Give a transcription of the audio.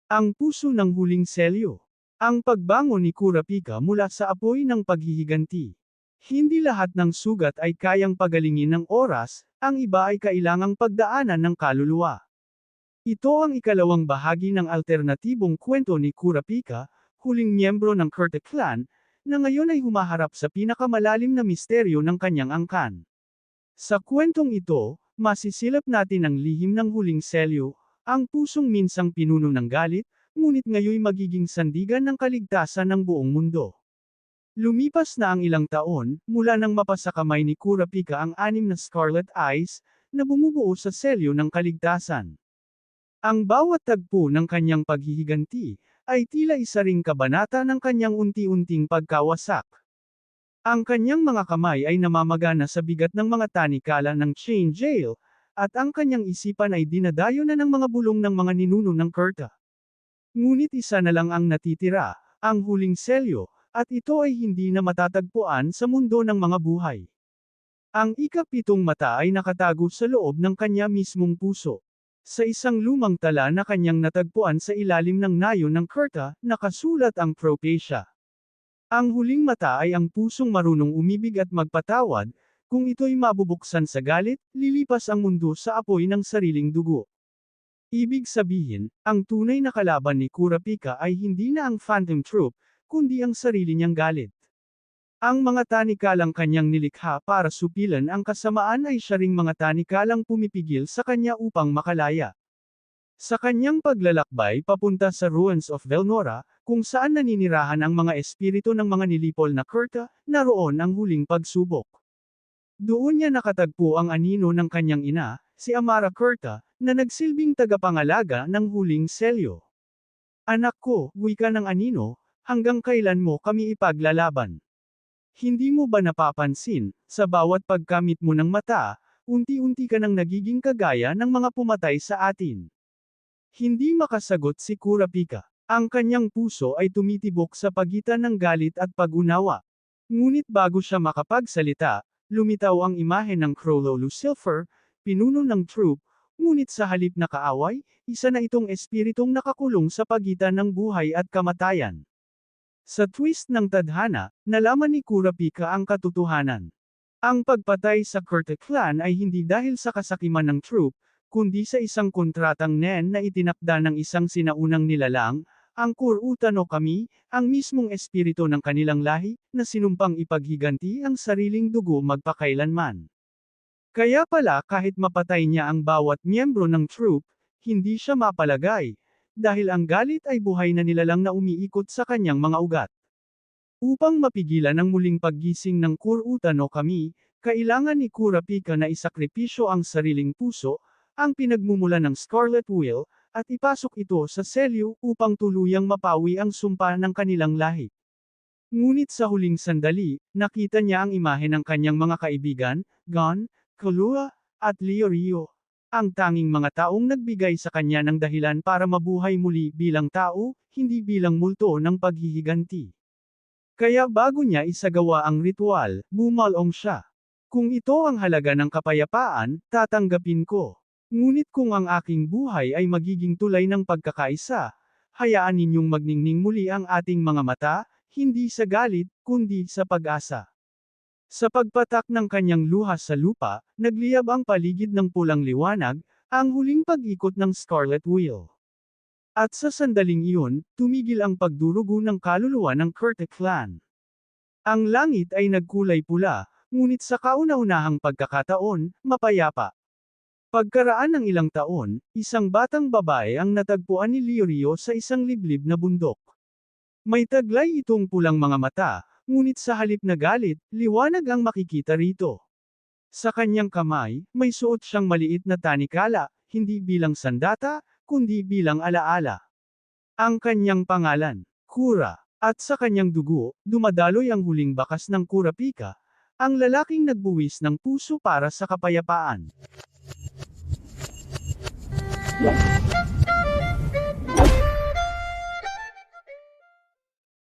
Ang puso ng huling selyo. Ang pagbangon ni Kurapika mula sa apoy ng paghihiganti. Hindi lahat ng sugat ay kayang pagalingin ng oras, ang iba ay kailangang pagdaanan ng kaluluwa. Ito ang ikalawang bahagi ng alternatibong kwento ni Kurapika, huling miyembro ng Kurta clan, na ngayon ay humaharap sa pinakamalalim na misteryo ng kanyang angkan. Sa kwentong ito, masisilap natin ang lihim ng huling selyo, ang pusong minsang pinuno ng galit, ngunit ngayoy magiging sandigan ng kaligtasan ng buong mundo. Lumipas na ang ilang taon, mula nang mapasa kamay ni Kurapika ang 6 na Scarlet Eyes, na bumubuo sa selyo ng kaligtasan. Ang bawat tagpo ng kanyang paghihiganti, ay tila isa ring kabanata ng kanyang unti-unting pagkawasak. Ang kanyang mga kamay ay namamagana sa bigat ng mga tanikala ng chain jail, at ang kanyang isipan ay dinadayo na ng mga bulong ng mga ninuno ng Kurta. Ngunit isa na lang ang natitira, ang huling selyo, at ito ay hindi na matatagpuan sa mundo ng mga buhay. Ang ikapitong mata ay nakatago sa loob ng kanya mismong puso. Sa isang lumang tala na kanyang natagpuan sa ilalim ng nayo ng Kurta, nakasulat ang Propatia. Ang huling mata ay ang pusong marunong umibig at magpatawad, kung ito'y mabubuksan sa galit, lilipas ang mundo sa apoy ng sariling dugo. Ibig sabihin, ang tunay na kalaban ni Kurapika ay hindi na ang Phantom Troop, kundi ang sarili niyang galit. Ang mga tanikalang kanyang nilikha para supilan ang kasamaan ay siya ring mga tanikalang pumipigil sa kanya upang makalaya. Sa kanyang paglalakbay papunta sa ruins of Velnora, kung saan naninirahan ang mga espiritu ng mga nilipol na Kurta, naroon ang huling pagsubok. Doon niya nakatagpo ang anino ng kanyang ina, si Amara Kurta, na nagsilbing tagapangalaga ng huling selyo. Anak ko, wika ng anino, hanggang kailan mo kami ipaglalaban? Hindi mo ba napapansin, sa bawat pagkamit mo ng mata, unti-unti ka nang nagiging kagaya ng mga pumatay sa atin? Hindi makasagot si Kurapika. Ang kanyang puso ay tumitibok sa pagitan ng galit at pag-unawa. Ngunit bago siya makapagsalita, lumitaw ang imahe ng Crollo Lucifer, pinuno ng troop, ngunit sa halip na kaaway, isa na itong espiritong nakakulong sa pagitan ng buhay at kamatayan. Sa twist ng tadhana, nalaman ni Kurapika ang katotohanan. Ang pagpatay sa Kurta clan ay hindi dahil sa kasakiman ng troop, kundi sa isang kontratang nen na itinakda ng isang sinaunang nilalang, ang Kurta no Kami, ang mismong espiritu ng kanilang lahi, na sinumpang ipaghiganti ang sariling dugo magpakailanman. Kaya pala kahit mapatay niya ang bawat miyembro ng troop, hindi siya mapalagay, dahil ang galit ay buhay na nilalang na umiikot sa kanyang mga ugat. Upang mapigilan ang muling paggising ng Kurta no Kami, kailangan ni Kurapika na isakripisyo ang sariling puso, ang pinagmumula ng Scarlet Wheel, at ipasok ito sa selyo upang tuluyang mapawi ang sumpa ng kanilang lahi. Ngunit sa huling sandali, nakita niya ang imahe ng kanyang mga kaibigan, Gon, Kalua, at Leorio. Ang tanging mga taong nagbigay sa kanya ng dahilan para mabuhay muli bilang tao, hindi bilang multo ng paghihiganti. Kaya bago niya isagawa ang ritual, bumalong siya. Kung ito ang halaga ng kapayapaan, tatanggapin ko. Ngunit kung ang aking buhay ay magiging tulay ng pagkakaisa, hayaan ninyong magningning muli ang ating mga mata, hindi sa galit, kundi sa pag-asa. Sa pagpatak ng kanyang luha sa lupa, nagliyab ang paligid ng pulang liwanag, ang huling pag-ikot ng Scarlet Wheel. At sa sandaling iyon, tumigil ang pagdurugo ng kaluluwa ng Kurta clan. Ang langit ay nagkulay pula, ngunit sa kauna-unahang pagkakataon, mapayapa. Pagkaraan ng ilang taon, isang batang babae ang natagpuan ni Leorio sa isang liblib na bundok. May taglay itong pulang mga mata, ngunit sa halip na galit, liwanag ang makikita rito. Sa kanyang kamay, may suot siyang maliit na tanikala, hindi bilang sandata, kundi bilang alaala. Ang kanyang pangalan, Kura, at sa kanyang dugo, dumadaloy ang huling bakas ng Kurapika, ang lalaking nagbuwis ng puso para sa kapayapaan.